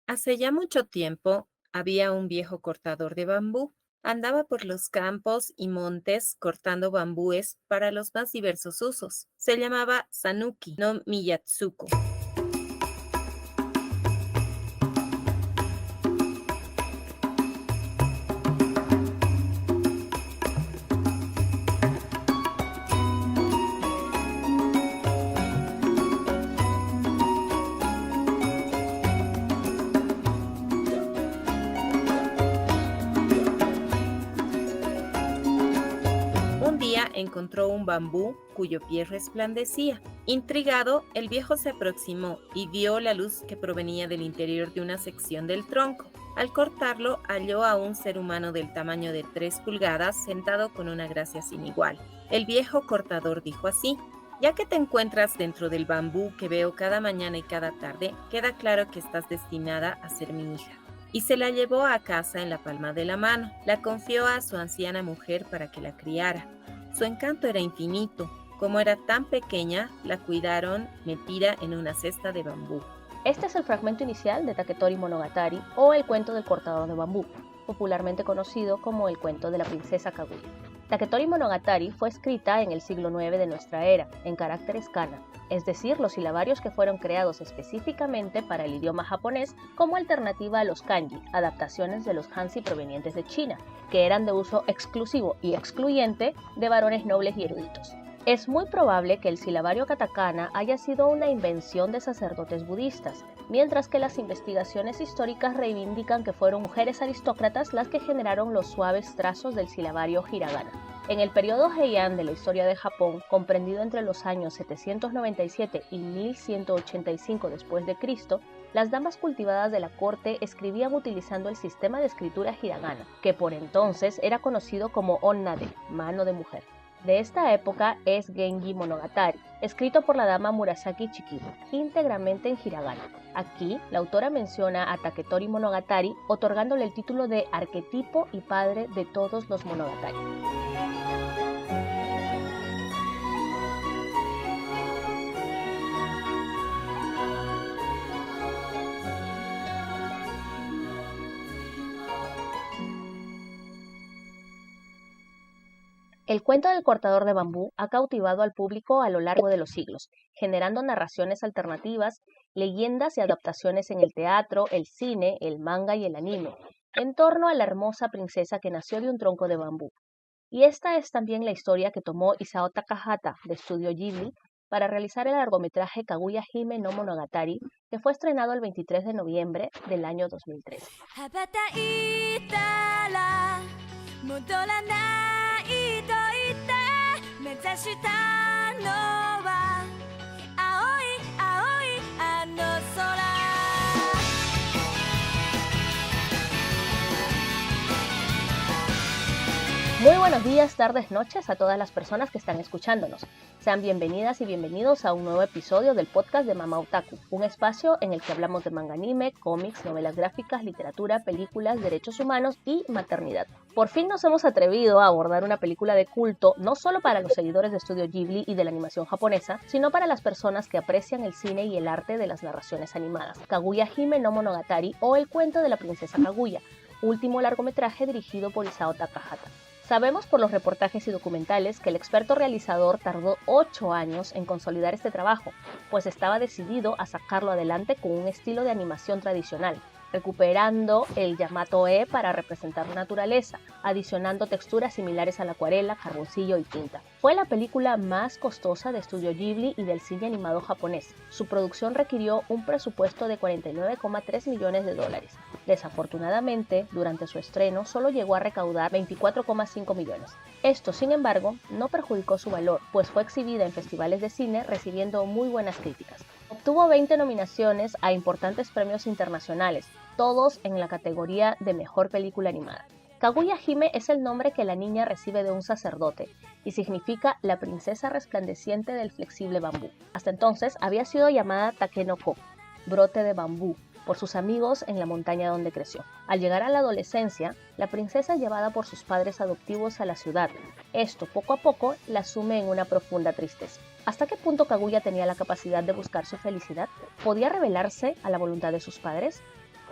Hace ya mucho tiempo había un viejo cortador de bambú. Andaba por los campos y montes cortando bambúes para los más diversos usos. Se llamaba Sanuki no Miyatsuko. Un día encontró un bambú cuyo pie resplandecía. Intrigado, el viejo se aproximó y vio la luz que provenía del interior de una sección del tronco. Al cortarlo, halló a un ser humano del tamaño de 3 pulgadas sentado con una gracia sin igual. El viejo cortador dijo así: ya que te encuentras dentro del bambú que veo cada mañana y cada tarde, queda claro que estás destinada a ser mi hija. Y se la llevó a casa en la palma de la mano. La confió a su anciana mujer para que la criara. Su encanto era infinito. Como era tan pequeña, la cuidaron metida en una cesta de bambú. Este es el fragmento inicial de Taketori Monogatari o el cuento del cortador de bambú, popularmente conocido como el cuento de la princesa Kaguya. Taketori Monogatari fue escrita en el siglo IX de nuestra era, en caracteres kana, es decir, los silabarios que fueron creados específicamente para el idioma japonés como alternativa a los kanji, adaptaciones de los hansi provenientes de China, que eran de uso exclusivo y excluyente de varones nobles y eruditos. Es muy probable que el silabario katakana haya sido una invención de sacerdotes budistas, mientras que las investigaciones históricas reivindican que fueron mujeres aristócratas las que generaron los suaves trazos del silabario hiragana. En el periodo Heian de la historia de Japón, comprendido entre los años 797 y 1185 después de Cristo, las damas cultivadas de la corte escribían utilizando el sistema de escritura hiragana, que por entonces era conocido como onnade, mano de mujer. De esta época es Genji Monogatari, escrito por la dama Murasaki Chikibu, íntegramente en hiragana. Aquí, la autora menciona a Taketori Monogatari, otorgándole el título de arquetipo y padre de todos los Monogatari. El cuento del cortador de bambú ha cautivado al público a lo largo de los siglos, generando narraciones alternativas, leyendas y adaptaciones en el teatro, el cine, el manga y el anime, en torno a la hermosa princesa que nació de un tronco de bambú. Y esta es también la historia que tomó Isao Takahata, de Estudio Ghibli, para realizar el largometraje Kaguya Hime no Monogatari, que fue estrenado el 23 de noviembre del año 2013. Muy buenos días, tardes, noches a todas las personas que están escuchándonos. Sean bienvenidas y bienvenidos a un nuevo episodio del podcast de Mama Otaku, un espacio en el que hablamos de manga anime, cómics, novelas gráficas, literatura, películas, derechos humanos y maternidad. Por fin nos hemos atrevido a abordar una película de culto no solo para los seguidores de Estudio Ghibli y de la animación japonesa, sino para las personas que aprecian el cine y el arte de las narraciones animadas. Kaguya Hime no Monogatari o El cuento de la princesa Kaguya, último largometraje dirigido por Isao Takahata. Sabemos por los reportajes y documentales que el experto realizador tardó 8 años en consolidar este trabajo, pues estaba decidido a sacarlo adelante con un estilo de animación tradicional, recuperando el Yamato-e para representar la naturaleza, adicionando texturas similares a la acuarela, carboncillo y tinta. Fue la película más costosa de Estudio Ghibli y del cine animado japonés. Su producción requirió un presupuesto de $49,3 millones. Desafortunadamente, durante su estreno solo llegó a recaudar 24,5 millones. Esto, sin embargo, no perjudicó su valor, pues fue exhibida en festivales de cine recibiendo muy buenas críticas. Obtuvo 20 nominaciones a importantes premios internacionales, todos en la categoría de Mejor Película Animada. Kaguya Hime es el nombre que la niña recibe de un sacerdote y significa la princesa resplandeciente del flexible bambú. Hasta entonces había sido llamada Takenoko, brote de bambú, por sus amigos en la montaña donde creció. Al llegar a la adolescencia, la princesa es llevada por sus padres adoptivos a la ciudad. Esto, poco a poco, la sume en una profunda tristeza. ¿Hasta qué punto Kaguya tenía la capacidad de buscar su felicidad? ¿Podía rebelarse a la voluntad de sus padres?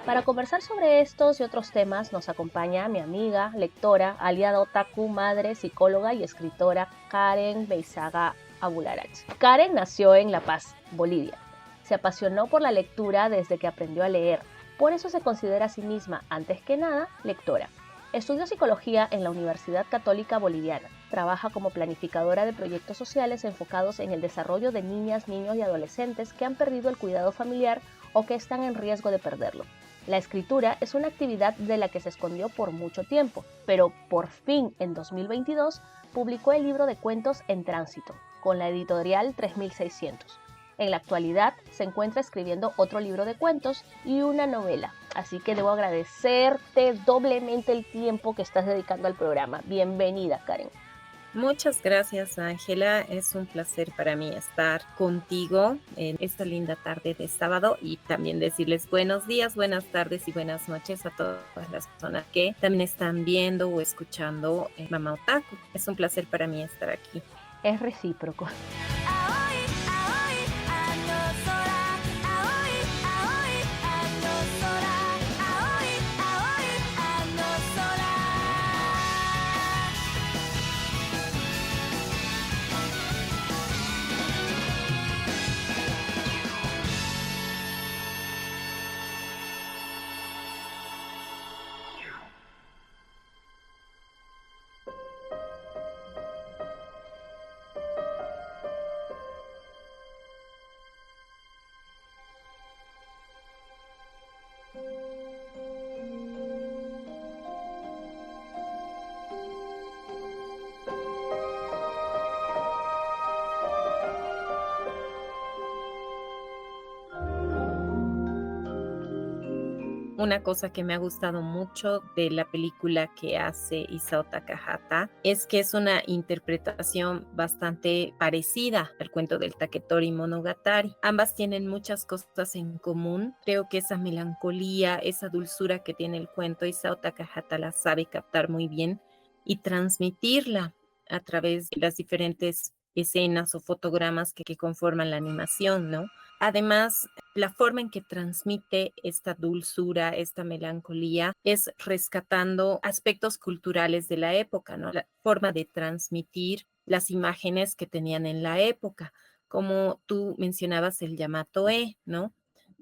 Para conversar sobre estos y otros temas nos acompaña mi amiga, lectora, aliada otaku, madre, psicóloga y escritora Karen Beizaga Abularach. Karen nació en La Paz, Bolivia. Se apasionó por la lectura desde que aprendió a leer. Por eso se considera a sí misma, antes que nada, lectora. Estudió psicología en la Universidad Católica Boliviana. Trabaja como planificadora de proyectos sociales enfocados en el desarrollo de niñas, niños y adolescentes que han perdido el cuidado familiar o que están en riesgo de perderlo. La escritura es una actividad de la que se escondió por mucho tiempo, pero por fin en 2022 publicó el libro de cuentos En Tránsito, con la editorial 3600. En la actualidad se encuentra escribiendo otro libro de cuentos y una novela, así que debo agradecerte doblemente el tiempo que estás dedicando al programa. Bienvenida, Karen. Muchas gracias, Ángela. Es un placer para mí estar contigo en esta linda tarde de sábado y también decirles buenos días, buenas tardes y buenas noches a todas las personas que también están viendo o escuchando Mamá Otaku. Es un placer para mí estar aquí. Es recíproco. Una cosa que me ha gustado mucho de la película que hace Isao Takahata es que es una interpretación bastante parecida al cuento del Taketori Monogatari. Ambas tienen muchas cosas en común. Creo que esa melancolía, esa dulzura que tiene el cuento, Isao Takahata la sabe captar muy bien y transmitirla a través de las diferentes escenas o fotogramas que conforman la animación, ¿no? Además, la forma en que transmite esta dulzura, esta melancolía, es rescatando aspectos culturales de la época, ¿no? La forma de transmitir las imágenes que tenían en la época, como tú mencionabas el Yamato-e, ¿no?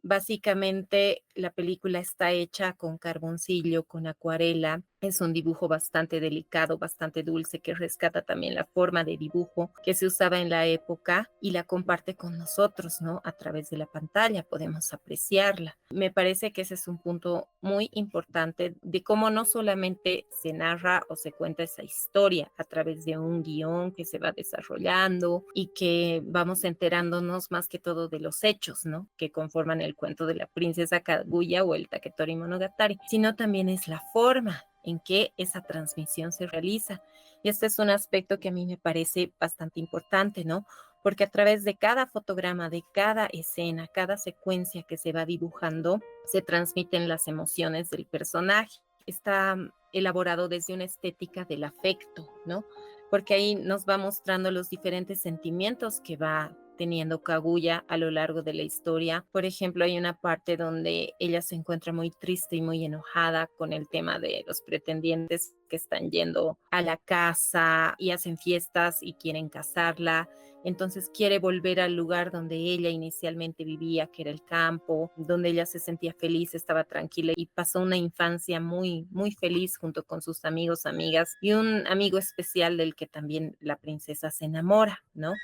Básicamente, la película está hecha con carboncillo, con acuarela. Es un dibujo bastante delicado, bastante dulce, que rescata también la forma de dibujo que se usaba en la época y la comparte con nosotros, ¿no? A través de la pantalla podemos apreciarla. Me parece que ese es un punto muy importante de cómo no solamente se narra o se cuenta esa historia a través de un guión que se va desarrollando y que vamos enterándonos más que todo de los hechos, ¿no? Que conforman el cuento de la princesa Kaguya o el Taketori Monogatari, sino también es la forma en que esa transmisión se realiza. Y este es un aspecto que a mí me parece bastante importante, ¿no? Porque a través de cada fotograma, de cada escena, cada secuencia que se va dibujando, se transmiten las emociones del personaje. Está elaborado desde una estética del afecto, ¿no? Porque ahí nos va mostrando los diferentes sentimientos que va teniendo Kaguya a lo largo de la historia. Por ejemplo, hay una parte donde ella se encuentra muy triste y muy enojada con el tema de los pretendientes que están yendo a la casa y hacen fiestas y quieren casarla. Entonces quiere volver al lugar donde ella inicialmente vivía, que era el campo, donde ella se sentía feliz, estaba tranquila y pasó una infancia muy, muy feliz junto con sus amigos, amigas y un amigo especial del que también la princesa se enamora, ¿no?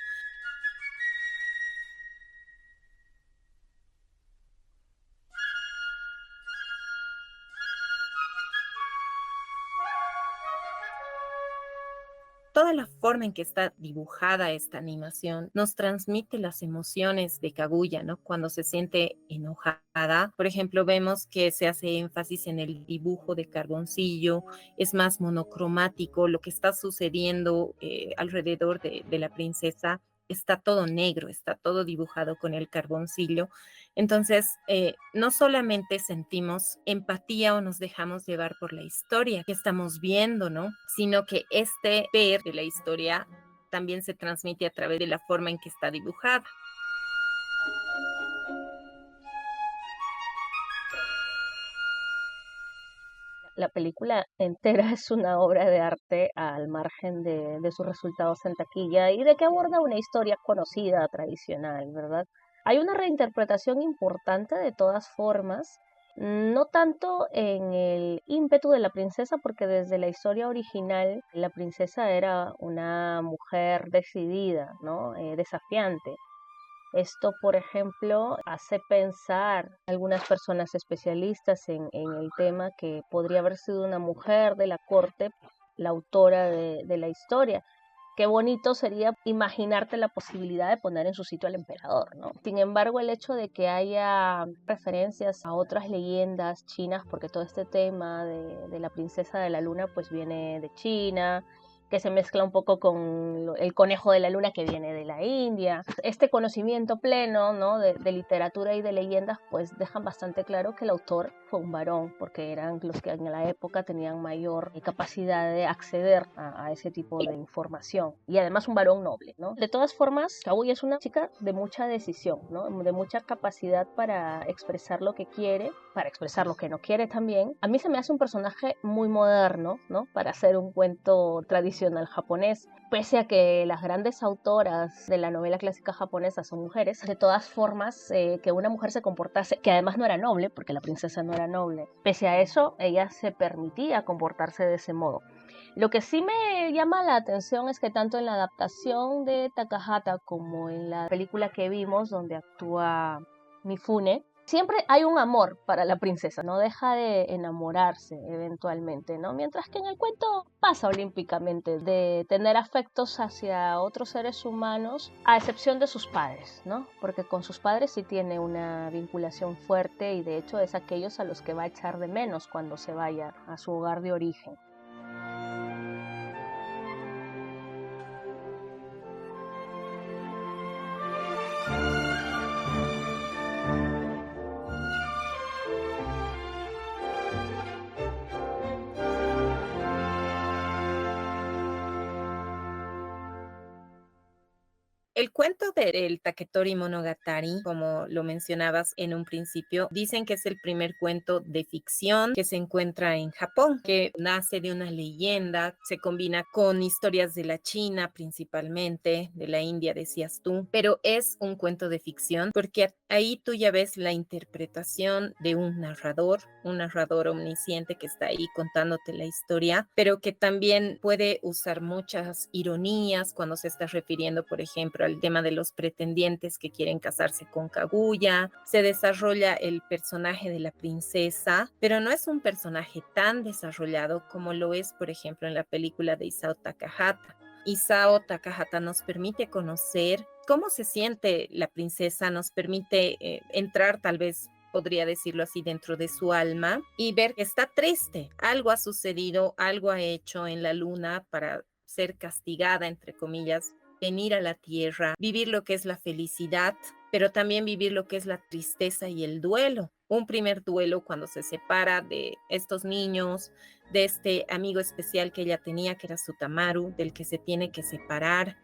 Toda la forma en que está dibujada esta animación nos transmite las emociones de Kaguya, ¿no? Cuando se siente enojada, por ejemplo, vemos que se hace énfasis en el dibujo de carboncillo, es más monocromático, lo que está sucediendo alrededor de la princesa está todo negro, está todo dibujado con el carboncillo. Entonces, no solamente sentimos empatía o nos dejamos llevar por la historia que estamos viendo, ¿no? Sino que este ver de la historia también se transmite a través de la forma en que está dibujada. La película entera es una obra de arte al margen de sus resultados en taquilla y de que aborda una historia conocida, tradicional, ¿verdad? Hay una reinterpretación importante de todas formas, no tanto en el ímpetu de la princesa, porque desde la historia original la princesa era una mujer decidida, ¿no? Desafiante. Esto, por ejemplo, hace pensar a algunas personas especialistas en el tema que podría haber sido una mujer de la corte la autora de la historia. Qué bonito sería imaginarte la posibilidad de poner en su sitio al emperador, ¿no? Sin embargo, el hecho de que haya referencias a otras leyendas chinas, porque todo este tema de la princesa de la luna pues viene de China, que se mezcla un poco con el conejo de la luna que viene de la India. Este conocimiento pleno, ¿no? de literatura y de leyendas pues dejan bastante claro que el autor fue un varón, porque eran los que en la época tenían mayor capacidad de acceder a ese tipo de información. Y además un varón noble, ¿no? De todas formas, Kaguya es una chica de mucha decisión, ¿no? De mucha capacidad para expresar lo que quiere, para expresar lo que no quiere también. A mí se me hace un personaje muy moderno, ¿no? Para hacer un cuento tradicional japonés. Pese a que las grandes autoras de la novela clásica japonesa son mujeres, de todas formas, que una mujer se comportase, que además no era noble, porque la princesa no era noble, pese a eso, ella se permitía comportarse de ese modo. Lo que sí me llama la atención es que tanto en la adaptación de Takahata como en la película que vimos, donde actúa Mifune, siempre hay un amor para la princesa, no deja de enamorarse eventualmente, ¿no? Mientras que en el cuento pasa olímpicamente de tener afectos hacia otros seres humanos, a excepción de sus padres, ¿no? Porque con sus padres sí tiene una vinculación fuerte y de hecho es aquellos a los que va a echar de menos cuando se vaya a su hogar de origen. El cuento del Taketori Monogatari, como lo mencionabas en un principio, dicen que es el primer cuento de ficción que se encuentra en Japón, que nace de una leyenda, se combina con historias de la China principalmente, de la India decías tú, pero es un cuento de ficción porque ahí tú ya ves la interpretación de un narrador omnisciente que está ahí contándote la historia, pero que también puede usar muchas ironías cuando se está refiriendo, por ejemplo, el tema de los pretendientes que quieren casarse con Kaguya. Se desarrolla el personaje de la princesa, pero no es un personaje tan desarrollado como lo es, por ejemplo, en la película de Isao Takahata. Isao Takahata nos permite conocer cómo se siente la princesa, nos permite entrar tal vez podría decirlo así, dentro de su alma y ver que está triste. Algo ha sucedido, algo ha hecho en la luna para ser castigada, entre comillas, venir a la tierra, vivir lo que es la felicidad, pero también vivir lo que es la tristeza y el duelo. Un primer duelo cuando se separa de estos niños, de este amigo especial que ella tenía, que era su Tamaru, del que se tiene que separar,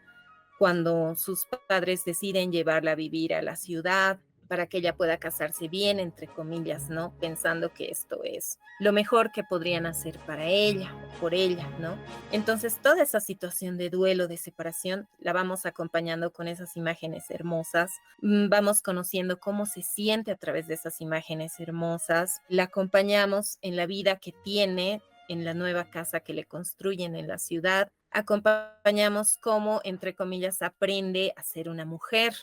cuando sus padres deciden llevarla a vivir a la ciudad para que ella pueda casarse bien, entre comillas, ¿no? Pensando que esto es lo mejor que podrían hacer para ella, por ella, ¿no? Entonces, toda esa situación de duelo, de separación, la vamos acompañando con esas imágenes hermosas, vamos conociendo cómo se siente a través de esas imágenes hermosas, la acompañamos en la vida que tiene en la nueva casa que le construyen en la ciudad, acompañamos cómo, entre comillas, aprende a ser una mujer,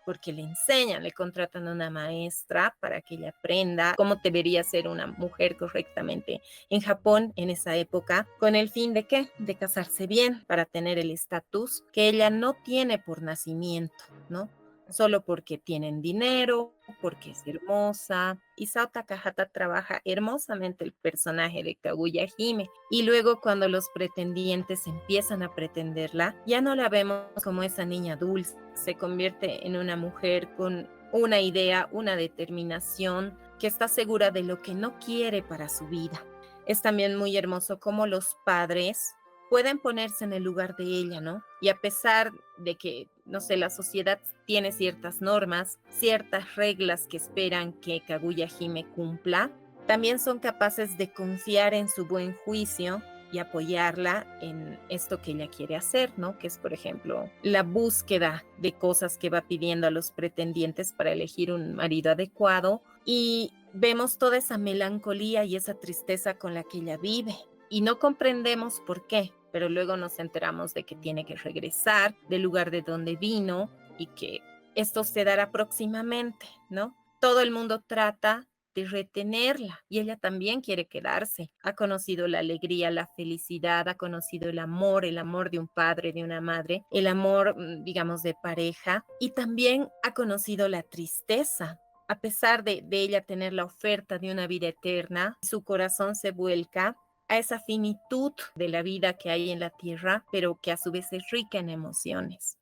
porque le enseñan, le contratan a una maestra para que ella aprenda cómo debería ser una mujer correctamente en Japón en esa época, con el fin de ¿qué? De casarse bien, para tener el estatus que ella no tiene por nacimiento, ¿no? Solo porque tienen dinero, porque es hermosa. Isao Takahata trabaja hermosamente el personaje de Kaguya Hime y luego cuando los pretendientes empiezan a pretenderla, ya no la vemos como esa niña dulce, se convierte en una mujer con una idea, una determinación, que está segura de lo que no quiere para su vida. Es también muy hermoso cómo los padres pueden ponerse en el lugar de ella, ¿no? Y a pesar de que, no sé, la sociedad tiene ciertas normas, ciertas reglas que esperan que Kaguya Hime cumpla, También son capaces de confiar en su buen juicio y apoyarla en esto que ella quiere hacer, ¿no? Que es, por ejemplo, la búsqueda de cosas que va pidiendo a los pretendientes para elegir un marido adecuado. Y vemos toda esa melancolía y esa tristeza con la que ella vive. Y no comprendemos por qué, pero luego nos enteramos de que tiene que regresar del lugar de donde vino y que esto se dará próximamente, ¿no? Todo el mundo trata de retenerla y ella también quiere quedarse. Ha conocido la alegría, la felicidad, ha conocido el amor de un padre, de una madre, el amor, digamos, de pareja, y también ha conocido la tristeza. A pesar de ella tener la oferta de una vida eterna, su corazón se vuelca a esa finitud de la vida que hay en la tierra, pero que a su vez es rica en emociones.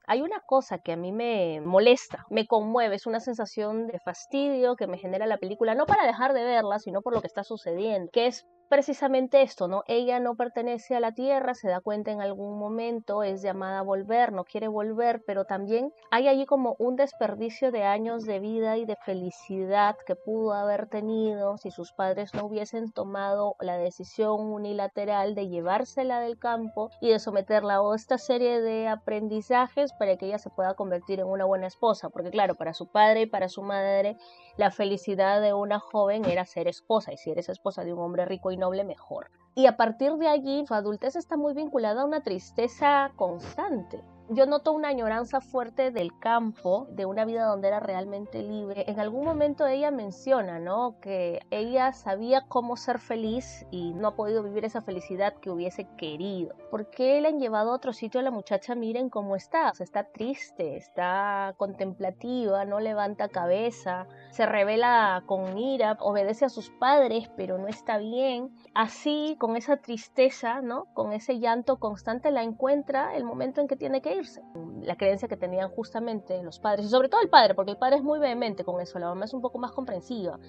Hay una cosa que a mí me molesta, me conmueve, es una sensación de fastidio que me genera la película, no para dejar de verla, sino por lo que está sucediendo, que es precisamente esto, ¿no? Ella no pertenece a la Tierra, se da cuenta en algún momento, es llamada a volver, no quiere volver, pero también hay allí como un desperdicio de años de vida y de felicidad que pudo haber tenido si sus padres no hubiesen tomado la decisión unilateral de llevársela del campo y de someterla a esta serie de aprendizajes para que ella se pueda convertir en una buena esposa, porque claro, para su padre y para su madre la felicidad de una joven era ser esposa, y si eres esposa de un hombre rico y noble, mejor. Y a partir de allí, su adultez está muy vinculada a una tristeza constante. Yo noto una añoranza fuerte del campo, de una vida donde era realmente libre. En algún momento ella menciona, ¿no?, que ella sabía cómo ser feliz y no ha podido vivir esa felicidad que hubiese querido. ¿Por qué le han llevado a otro sitio a la muchacha? Miren cómo está. O sea, está triste, está contemplativa, no levanta cabeza, se revela con ira, obedece a sus padres, pero no está bien. Así, con esa tristeza, ¿no?, con ese llanto constante, la encuentra el momento en que tiene que irse. La creencia que tenían justamente los padres, y sobre todo el padre, porque el padre es muy vehemente con eso, la mamá es un poco más comprensiva,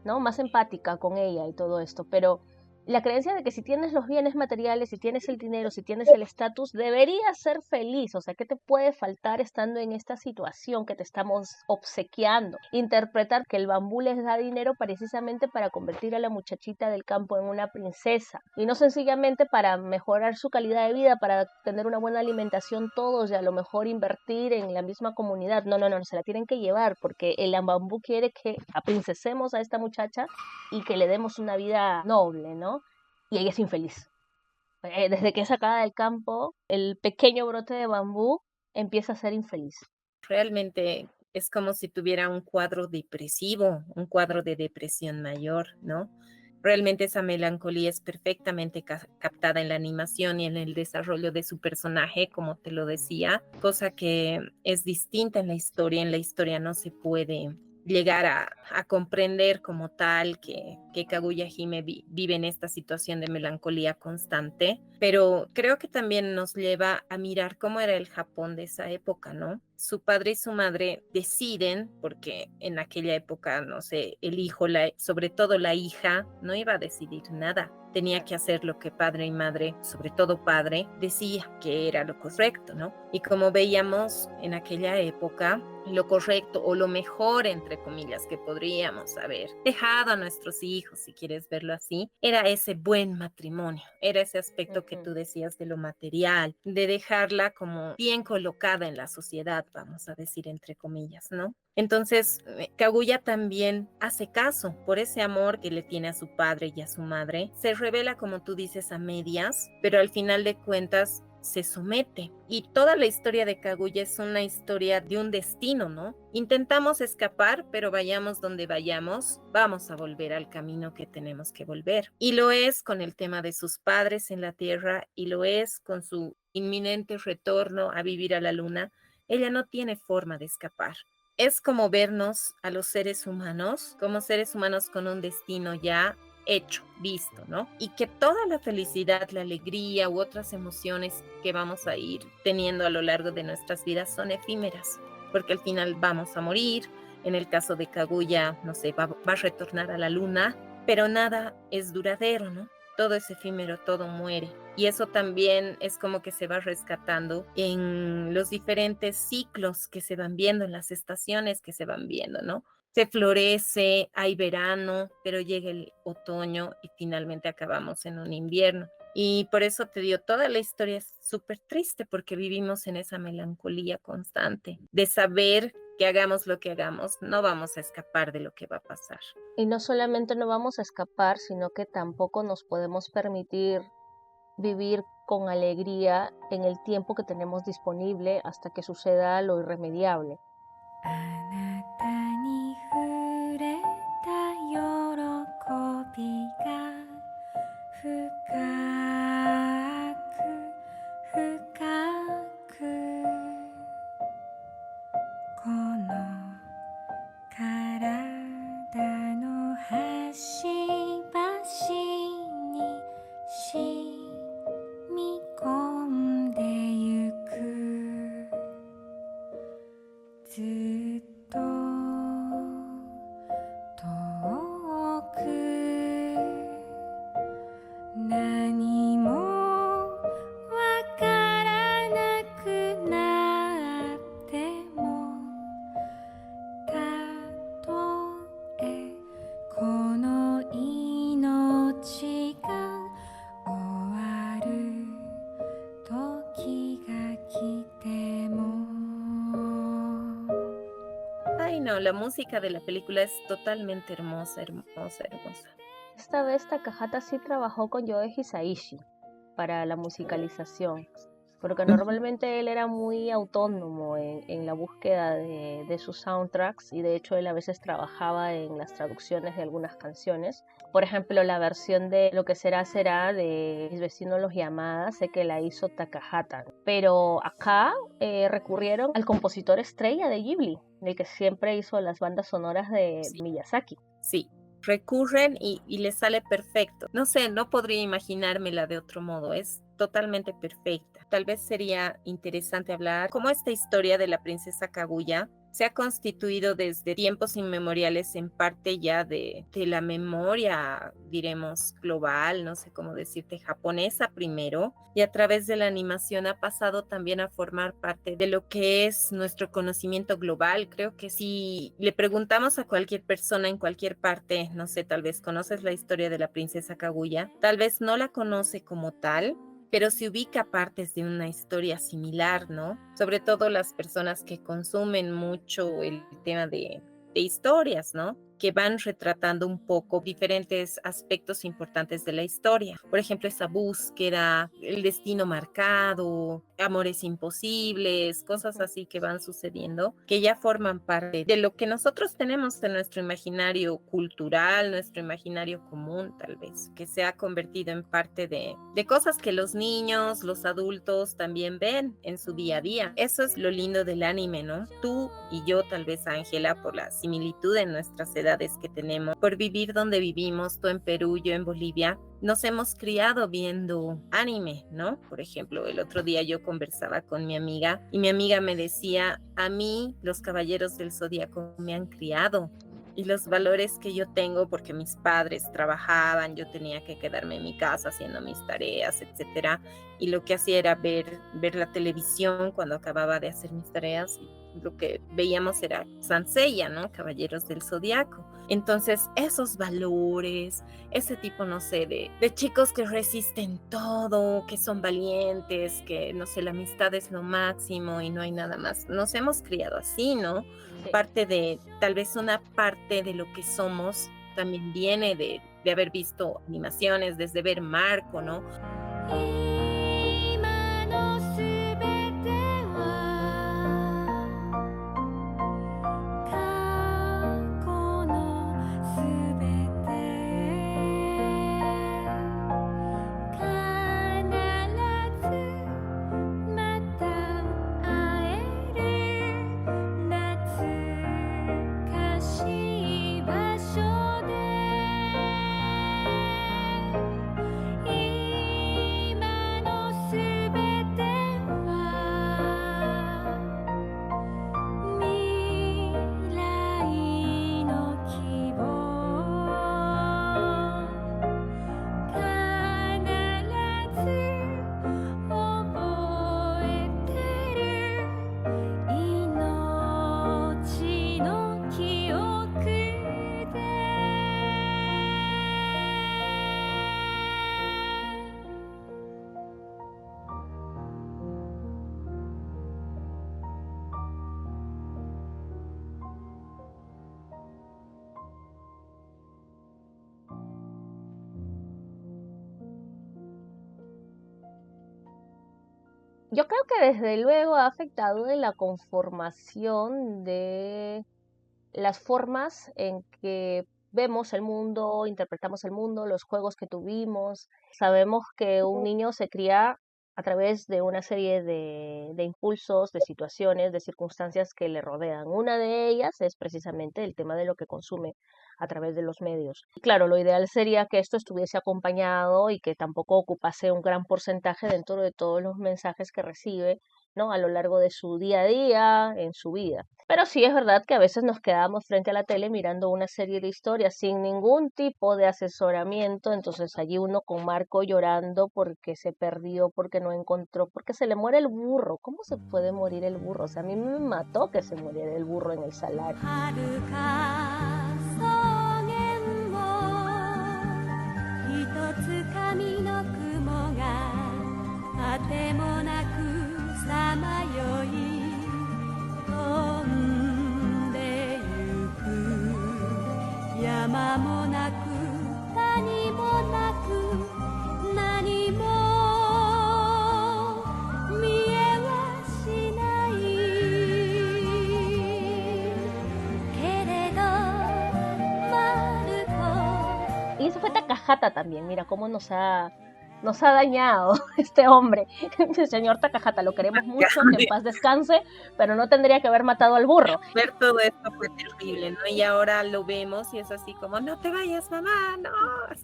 ¿no?, más empática con ella y todo esto, pero la creencia de que si tienes los bienes materiales, si tienes el dinero, si tienes el estatus, deberías ser feliz. O sea, ¿qué te puede faltar estando en esta situación que te estamos obsequiando? Interpretar que el bambú les da dinero precisamente para convertir a la muchachita del campo en una princesa y no sencillamente para mejorar su calidad de vida, para tener una buena alimentación todos y a lo mejor invertir en la misma comunidad. No, se la tienen que llevar porque el bambú quiere que aprincesemos a esta muchacha y que le demos una vida noble, ¿no? Y ella es infeliz. Desde que es sacada del campo, el pequeño brote de bambú empieza a ser infeliz. Realmente es como si tuviera un cuadro depresivo, un cuadro de depresión mayor, ¿no? Realmente esa melancolía es perfectamente captada en la animación y en el desarrollo de su personaje, como te lo decía, cosa que es distinta en la historia. En la historia no se puede llegar a comprender como tal que Kaguya Hime vive en esta situación de melancolía constante, pero creo que también nos lleva a mirar cómo era el Japón de esa época, ¿no? Su padre y su madre deciden, porque en aquella época, no sé, el hijo, sobre todo la hija, no iba a decidir nada. Tenía que hacer lo que padre y madre, sobre todo padre, decía que era lo correcto, ¿no? Y como veíamos en aquella época, lo correcto o lo mejor, entre comillas, que podríamos haber dejado a nuestros hijos, si quieres verlo así, era ese buen matrimonio, era ese aspecto que tú decías de lo material, de dejarla como bien colocada en la sociedad, vamos a decir entre comillas, ¿no? Entonces, Kaguya también hace caso por ese amor que le tiene a su padre y a su madre. Se revela, como tú dices, a medias, pero al final de cuentas se somete. Y toda la historia de Kaguya es una historia de un destino, ¿no? Intentamos escapar, pero vayamos donde vayamos, vamos a volver al camino que tenemos que volver. Y lo es con el tema de sus padres en la Tierra, y lo es con su inminente retorno a vivir a la Luna. Ella no tiene forma de escapar. Es como vernos a los seres humanos, como seres humanos con un destino ya hecho, visto, ¿no? Y que toda la felicidad, la alegría u otras emociones que vamos a ir teniendo a lo largo de nuestras vidas son efímeras, porque al final vamos a morir. En el caso de Kaguya, no sé, va a retornar a la luna, pero nada es duradero, ¿no? Todo es efímero, todo muere. Y eso también es como que se va rescatando en los diferentes ciclos que se van viendo, en las estaciones que se van viendo, ¿no? Se florece, hay verano, pero llega el otoño y finalmente acabamos en un invierno. Y por eso te digo, toda la historia es súper triste porque vivimos en esa melancolía constante de saber que hagamos lo que hagamos, no vamos a escapar de lo que va a pasar. Y no solamente no vamos a escapar, sino que tampoco nos podemos permitir vivir con alegría en el tiempo que tenemos disponible hasta que suceda lo irremediable. Ay, no, la música de la película es totalmente hermosa, hermosa, hermosa. Esta vez Takahata sí trabajó con Yoe Hisaishi para la musicalización, porque normalmente él era muy autónomo en la búsqueda de sus soundtracks, y de hecho él a veces trabajaba en las traducciones de algunas canciones. Por ejemplo, la versión de Lo que será será de Mis vecinos los Yamada, sé que la hizo Takahata, pero acá recurrieron al compositor estrella de Ghibli, el que siempre hizo las bandas sonoras de Miyazaki. Sí, recurren y les sale perfecto. No sé, no podría imaginármela de otro modo, es totalmente perfecta. Tal vez sería interesante hablar cómo esta historia de la princesa Kaguya se ha constituido desde tiempos inmemoriales en parte ya de la memoria, diremos, global, no sé cómo decirte, japonesa primero, y a través de la animación ha pasado también a formar parte de lo que es nuestro conocimiento global. Creo que si le preguntamos a cualquier persona en cualquier parte, no sé, tal vez conoces la historia de la princesa Kaguya, tal vez no la conoce como tal, pero se ubica partes de una historia similar, ¿no? Sobre todo las personas que consumen mucho el tema de historias, ¿no? Que van retratando un poco diferentes aspectos importantes de la historia. Por ejemplo, esa búsqueda, el destino marcado, amores imposibles, cosas así que van sucediendo, que ya forman parte de lo que nosotros tenemos en nuestro imaginario cultural, nuestro imaginario común, tal vez, que se ha convertido en parte de cosas que los niños, los adultos también ven en su día a día. Eso es lo lindo del anime, ¿no? Tú y yo, tal vez, Ángela, por la similitud en nuestras edades que tenemos, por vivir donde vivimos, tú en Perú, yo en Bolivia, nos hemos criado viendo anime, ¿no? Por ejemplo, el otro día yo conversaba con mi amiga y mi amiga me decía, a mí los Caballeros del Zodíaco me han criado. Y los valores que yo tengo, porque mis padres trabajaban, yo tenía que quedarme en mi casa haciendo mis tareas, etcétera, y lo que hacía era ver la televisión cuando acababa de hacer mis tareas, y lo que veíamos era Saint Seiya, ¿no? Caballeros del Zodiaco. Entonces, esos valores, ese tipo, no sé, de chicos que resisten todo, que son valientes, que, no sé, la amistad es lo máximo y no hay nada más. Nos hemos criado así, ¿no? Parte de, tal vez una parte de lo que somos también viene de haber visto animaciones, desde ver Marco, ¿no? Yo creo que desde luego ha afectado en la conformación de las formas en que vemos el mundo, interpretamos el mundo, los juegos que tuvimos. Sabemos que un niño se cría a través de una serie de impulsos, de situaciones, de circunstancias que le rodean. Una de ellas es precisamente el tema de lo que consume a través de los medios. Claro, lo ideal sería que esto estuviese acompañado y que tampoco ocupase un gran porcentaje dentro de todos los mensajes que recibe, ¿no? A lo largo de su día a día, en su vida. Pero sí es verdad que a veces nos quedamos frente a la tele mirando una serie de historias sin ningún tipo de asesoramiento, entonces allí uno con Marco llorando porque se perdió, porque no encontró, porque se le muere el burro. ¿Cómo se puede morir el burro? O sea, a mí me mató que se muriera el burro en el salar. Y eso fue Takahata también, mira cómo nos ha dañado este hombre. El señor Takahata, lo queremos mucho, que en paz descanse, pero no tendría que haber matado al burro. Ver todo esto fue terrible, ¿no? Y ahora lo vemos y es así como, no te vayas, mamá, no.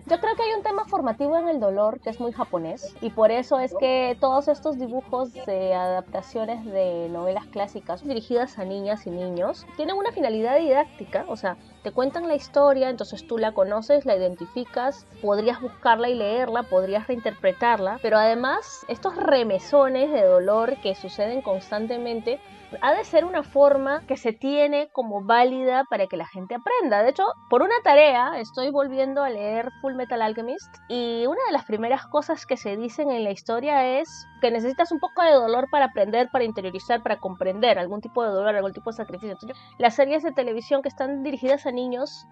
Yo creo que hay un tema formativo en el dolor que es muy japonés y por eso es que todos estos dibujos de adaptaciones de novelas clásicas dirigidas a niñas y niños tienen una finalidad didáctica, o sea, te cuentan la historia, entonces tú la conoces, la identificas, podrías buscarla y leerla, podrías reinterpretarla, pero además estos remesones de dolor que suceden constantemente ha de ser una forma que se tiene como válida para que la gente aprenda. De hecho, por una tarea estoy volviendo a leer Full Metal Alchemist y una de las primeras cosas que se dicen en la historia es que necesitas un poco de dolor para aprender, para interiorizar, para comprender algún tipo de dolor, algún tipo de sacrificio. Entonces, las series de televisión que están dirigidas a niños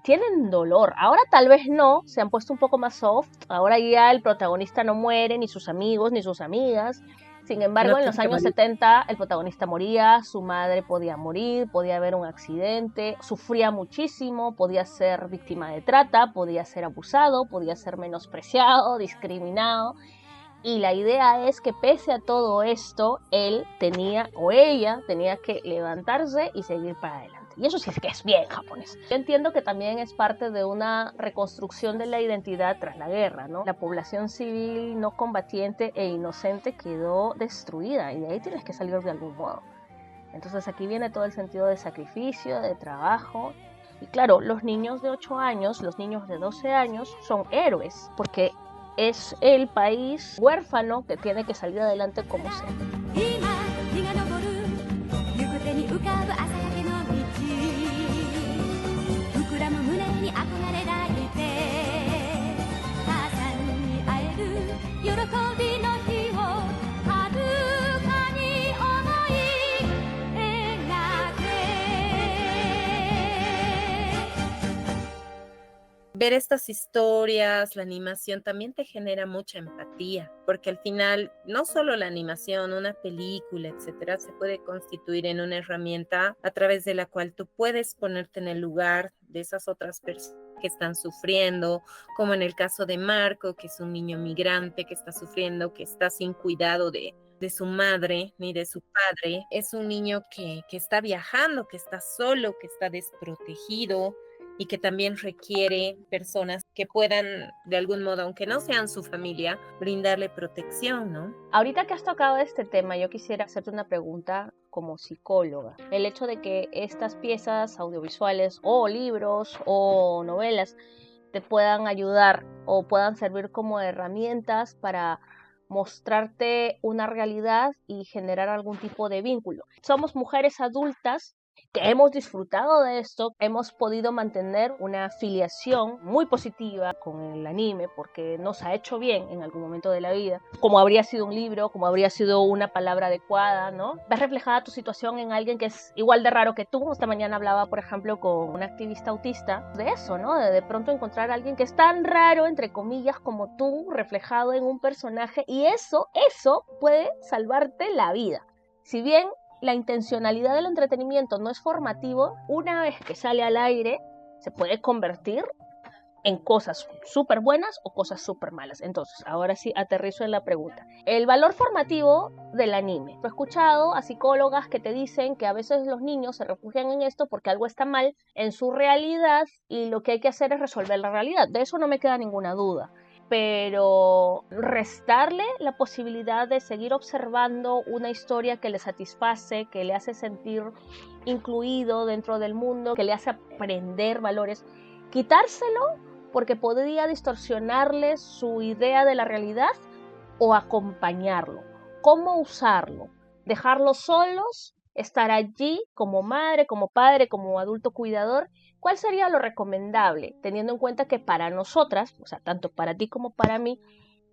tienen dolor. Ahora tal vez no, se han puesto un poco más soft. Ahora ya el protagonista no muere, ni sus amigos, ni sus amigas. Sin embargo, en los años 70 el protagonista moría, su madre podía morir, podía haber un accidente, sufría muchísimo, podía ser víctima de trata, podía ser abusado, podía ser menospreciado, discriminado. Y la idea es que pese a todo esto, él tenía o ella tenía que levantarse y seguir para adelante. Y eso sí es que es bien japonés. Yo entiendo que también es parte de una reconstrucción de la identidad tras la guerra, ¿no? La población civil no combatiente e inocente quedó destruida y de ahí tienes que salir de algún modo. Entonces aquí viene todo el sentido de sacrificio, de trabajo. Y claro, los niños de 8 años, los niños de 12 años son héroes porque es el país huérfano que tiene que salir adelante como sea. Ver estas historias, la animación también te genera mucha empatía, porque al final no solo la animación, una película, etcétera, se puede constituir en una herramienta a través de la cual tú puedes ponerte en el lugar de esas otras personas que están sufriendo, como en el caso de Marco, que es un niño migrante que está sufriendo, que está sin cuidado de su madre ni de su padre. Es un niño que está viajando, que está solo, que está desprotegido, y que también requiere personas que puedan, de algún modo, aunque no sean su familia, brindarle protección, ¿no? Ahorita que has tocado este tema, yo quisiera hacerte una pregunta como psicóloga. El hecho de que estas piezas audiovisuales o libros o novelas te puedan ayudar o puedan servir como herramientas para mostrarte una realidad y generar algún tipo de vínculo. Somos mujeres adultas que hemos disfrutado de esto, hemos podido mantener una afiliación muy positiva con el anime porque nos ha hecho bien en algún momento de la vida, como habría sido un libro, como habría sido una palabra adecuada, ¿no? Ves reflejada tu situación en alguien que es igual de raro que tú. Esta mañana hablaba, por ejemplo, con una activista autista de eso, ¿no? De pronto encontrar a alguien que es tan raro, entre comillas, como tú, reflejado en un personaje, y eso puede salvarte la vida. Si bien la intencionalidad del entretenimiento no es formativo, una vez que sale al aire se puede convertir en cosas súper buenas o cosas súper malas. Entonces, ahora sí aterrizo en la pregunta. El valor formativo del anime. He escuchado a psicólogas que te dicen que a veces los niños se refugian en esto porque algo está mal en su realidad y lo que hay que hacer es resolver la realidad. De eso no me queda ninguna duda. Pero restarle la posibilidad de seguir observando una historia que le satisface, que le hace sentir incluido dentro del mundo, que le hace aprender valores, quitárselo porque podría distorsionarle su idea de la realidad o acompañarlo. ¿Cómo usarlo? ¿Dejarlos solos? ¿Estar allí como madre, como padre, como adulto cuidador? ¿Cuál sería lo recomendable? Teniendo en cuenta que para nosotras, o sea, tanto para ti como para mí,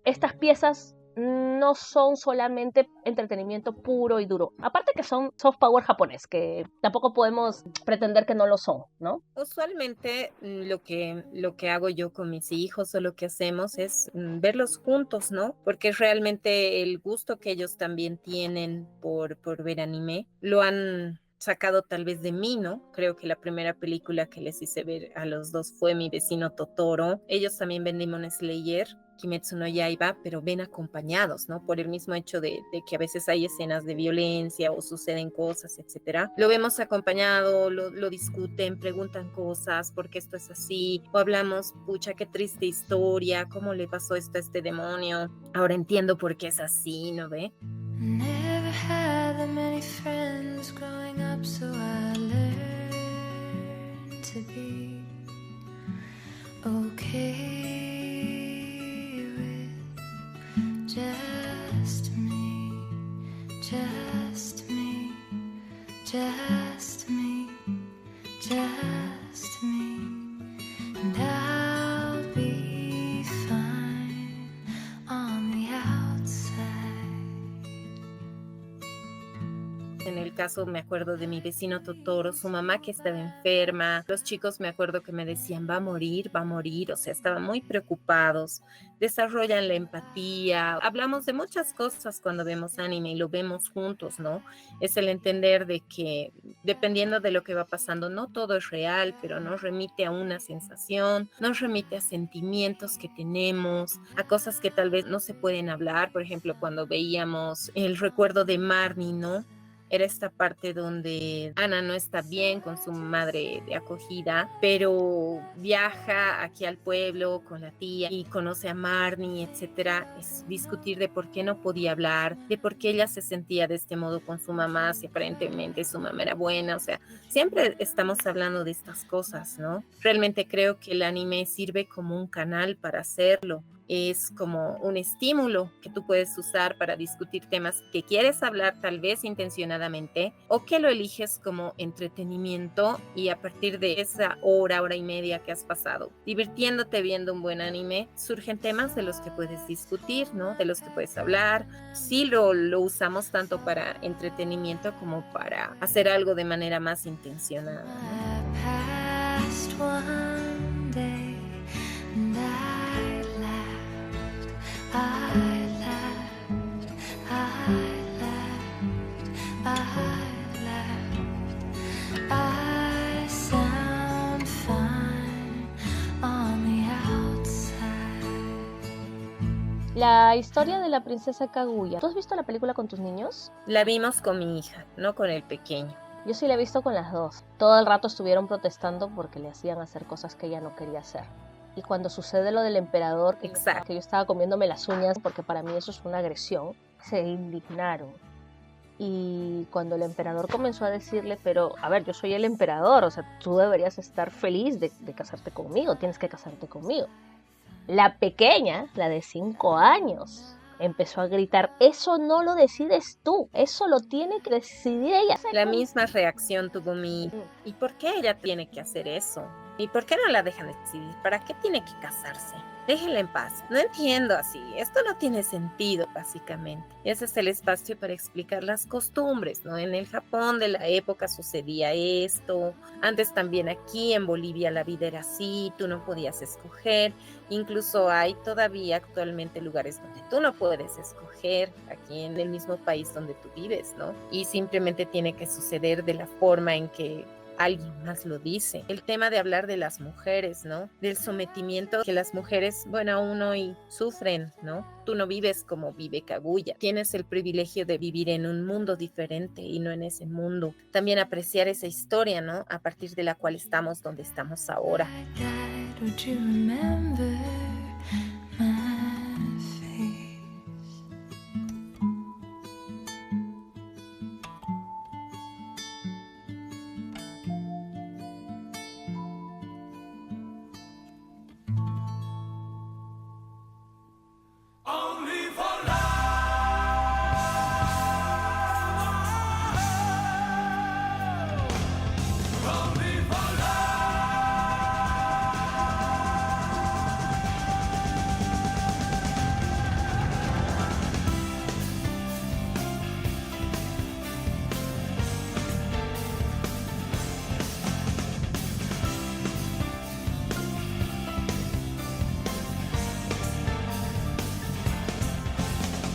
estas piezas no son solamente entretenimiento puro y duro. Aparte que son soft power japonés, que tampoco podemos pretender que no lo son, ¿no? Usualmente lo que hago yo con mis hijos o lo que hacemos es verlos juntos, ¿no? Porque realmente el gusto que ellos también tienen por ver anime lo han sacado tal vez de mí, ¿no? Creo que la primera película que les hice ver a los dos fue Mi vecino Totoro. Ellos también ven Demon Slayer, Kimetsu no Yaiba, pero ven acompañados, ¿no? Por el mismo hecho de que a veces hay escenas de violencia o suceden cosas, etcétera. Lo vemos acompañado, lo discuten, preguntan cosas, ¿por qué esto es así? O hablamos, pucha, qué triste historia, ¿cómo le pasó esto a este demonio? Ahora entiendo por qué es así, ¿no ve? Never had that many friends growing up, so I learned to be okay with just me, just me, just me, just me, and I'll be fine on the outside. En el caso, me acuerdo de Mi vecino Totoro, su mamá que estaba enferma, los chicos me acuerdo que me decían, va a morir, o sea, estaban muy preocupados, desarrollan la empatía, hablamos de muchas cosas cuando vemos anime y lo vemos juntos, ¿no? Es el entender de que dependiendo de lo que va pasando, no todo es real, pero nos remite a una sensación, nos remite a sentimientos que tenemos, a cosas que tal vez no se pueden hablar. Por ejemplo, cuando veíamos el recuerdo de Marnie, ¿no? Era esta parte donde Ana no está bien con su madre de acogida, pero viaja aquí al pueblo con la tía y conoce a Marnie, etcétera. Es discutir de por qué no podía hablar, de por qué ella se sentía de este modo con su mamá, si aparentemente su mamá era buena. O sea, siempre estamos hablando de estas cosas, ¿no? Realmente creo que el anime sirve como un canal para hacerlo. Es como un estímulo que tú puedes usar para discutir temas que quieres hablar tal vez intencionadamente o que lo eliges como entretenimiento, y a partir de esa hora y media que has pasado divirtiéndote viendo un buen anime, surgen temas de los que puedes discutir, ¿no? De los que puedes hablar. Sí lo usamos tanto para entretenimiento como para hacer algo de manera más intencionada, ¿no? La historia de la princesa Kaguya. ¿Tú has visto la película con tus niños? La vimos con mi hija, no con el pequeño. Yo sí la he visto con las dos. Todo el rato estuvieron protestando porque le hacían hacer cosas que ella no quería hacer. Y cuando sucede lo del emperador, que yo estaba comiéndome las uñas porque para mí eso es una agresión, se indignaron. Y cuando el emperador comenzó a decirle, pero a ver, yo soy el emperador, o sea, tú deberías estar feliz de casarte conmigo, tienes que casarte conmigo. La pequeña, la de 5 años, Empezó a gritar, eso no lo decides tú, eso lo tiene que decidir ella. La misma reacción tuvo mi... ¿Y por qué ella tiene que hacer eso? ¿Y por qué no la dejan decidir? ¿Para qué tiene que casarse? Déjenla en paz. No entiendo así. Esto no tiene sentido, básicamente. Ese es el espacio para explicar las costumbres, ¿no? En el Japón de la época sucedía esto. Antes también aquí en Bolivia la vida era así. Tú no podías escoger. Incluso hay todavía actualmente lugares donde tú no puedes escoger, aquí en el mismo país donde tú vives, ¿no? Y simplemente tiene que suceder de la forma en que alguien más lo dice. El tema de hablar de las mujeres, ¿no? Del sometimiento que las mujeres, bueno, aún hoy sufren, ¿no? Tú no vives como vive Kaguya. Tienes el privilegio de vivir en un mundo diferente y no en ese mundo. También apreciar esa historia, ¿no? A partir de la cual estamos donde estamos ahora. Would you remember my face? Only for love. Only for love.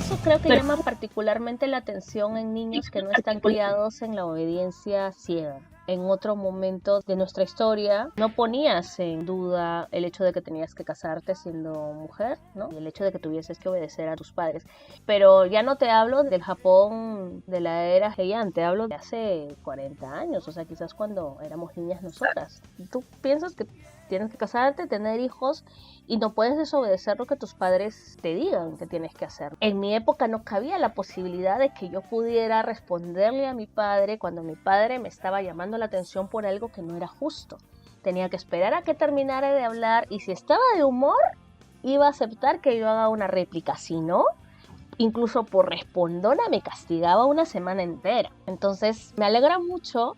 Eso creo que llama particularmente la atención en niños que no están criados en la obediencia ciega. En otro momento de nuestra historia no ponías en duda el hecho de que tenías que casarte siendo mujer, ¿no? Y el hecho de que tuvieses que obedecer a tus padres. Pero ya no te hablo del Japón de la era Heian, te hablo de hace 40 años, o sea, quizás cuando éramos niñas nosotras. Tú piensas que tienes que casarte, tener hijos y no puedes desobedecer lo que tus padres te digan que tienes que hacer. En mi época no cabía la posibilidad de que yo pudiera responderle a mi padre cuando mi padre me estaba llamando la atención por algo que no era justo. Tenía que esperar a que terminara de hablar y si estaba de humor iba a aceptar que yo haga una réplica, si no, incluso por respondona me castigaba una semana entera. Entonces me alegra mucho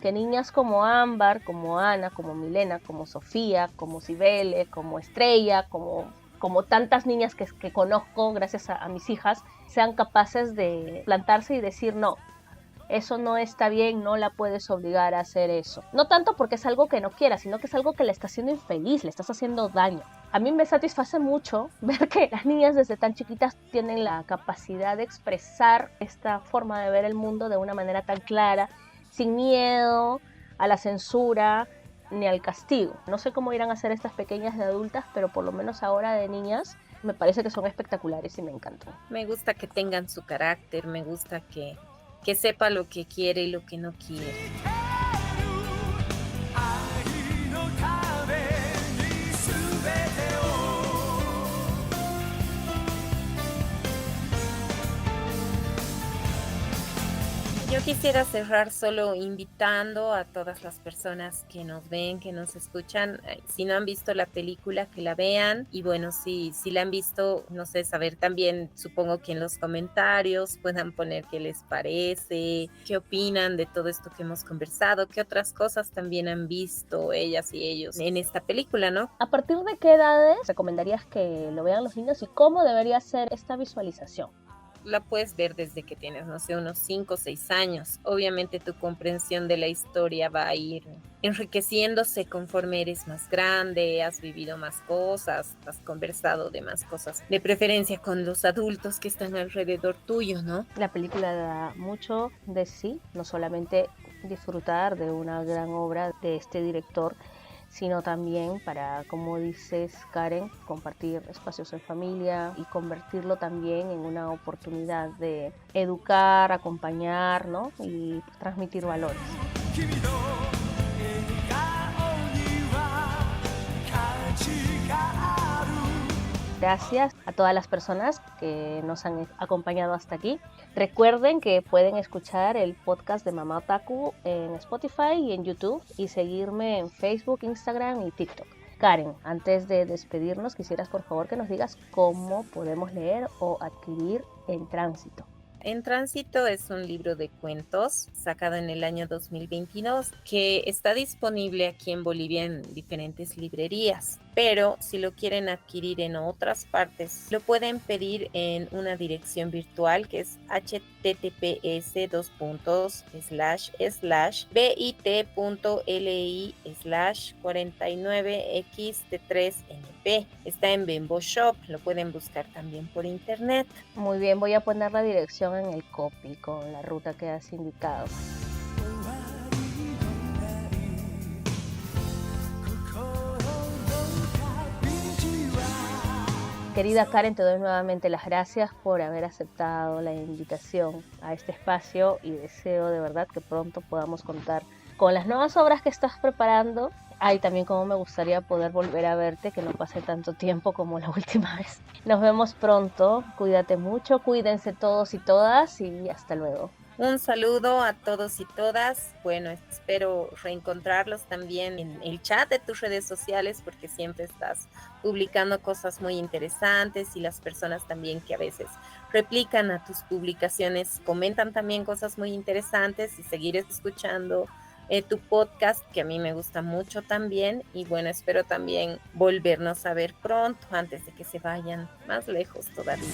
que niñas como Ámbar, como Ana, como Milena, como Sofía, como Cibele, como Estrella, como tantas niñas que conozco gracias a mis hijas, sean capaces de plantarse y decir no, eso no está bien, no la puedes obligar a hacer eso. No tanto porque es algo que no quiera, sino que es algo que le está haciendo infeliz, le estás haciendo daño. A mí me satisface mucho ver que las niñas desde tan chiquitas tienen la capacidad de expresar esta forma de ver el mundo de una manera tan clara, sin miedo a la censura ni al castigo. No sé cómo irán a ser estas pequeñas de adultas, pero por lo menos ahora de niñas me parece que son espectaculares y me encantan. Me gusta que tengan su carácter, me gusta que sepa lo que quiere y lo que no quiere. Yo quisiera cerrar solo invitando a todas las personas que nos ven, que nos escuchan, si no han visto la película, que la vean. Y bueno, si la han visto, no sé, saber también, supongo que en los comentarios puedan poner qué les parece, qué opinan de todo esto que hemos conversado, qué otras cosas también han visto ellas y ellos en esta película, ¿no? ¿A partir de qué edades recomendarías que lo vean los niños y cómo debería ser esta visualización? La puedes ver desde que tienes, no sé, unos 5 o 6 años. Obviamente tu comprensión de la historia va a ir enriqueciéndose conforme eres más grande, has vivido más cosas, has conversado de más cosas, de preferencia con los adultos que están alrededor tuyo, ¿no? La película da mucho de sí, no solamente disfrutar de una gran obra de este director, sino también para, como dices Karen, compartir espacios en familia y convertirlo también en una oportunidad de educar, acompañar, ¿no? Y transmitir valores. Gracias a todas las personas que nos han acompañado hasta aquí. Recuerden que pueden escuchar el podcast de Mamá Otaku en Spotify y en YouTube y seguirme en Facebook, Instagram y TikTok. Karen, antes de despedirnos, quisieras por favor que nos digas cómo podemos leer o adquirir En Tránsito. En Tránsito es un libro de cuentos sacado en el año 2022 que está disponible aquí en Bolivia en diferentes librerías, pero si lo quieren adquirir en otras partes, lo pueden pedir en una dirección virtual que es https://bit.ly/49xt3np. Está en Bembo Shop, lo pueden buscar también por internet. Muy bien, voy a poner la dirección en el copy con la ruta que has indicado. Querida Karen, te doy nuevamente las gracias por haber aceptado la invitación a este espacio y deseo de verdad que pronto podamos contar con las nuevas obras que estás preparando. Ay, también como me gustaría poder volver a verte, que no pase tanto tiempo como la última vez. Nos vemos pronto, cuídate mucho, cuídense todos y todas y hasta luego. Un saludo a todos y todas. Bueno, espero reencontrarlos también en el chat de tus redes sociales porque siempre estás publicando cosas muy interesantes y las personas también que a veces replican a tus publicaciones comentan también cosas muy interesantes y seguir escuchando tu podcast, que a mí me gusta mucho también. Y bueno, espero también volvernos a ver pronto antes de que se vayan más lejos todavía.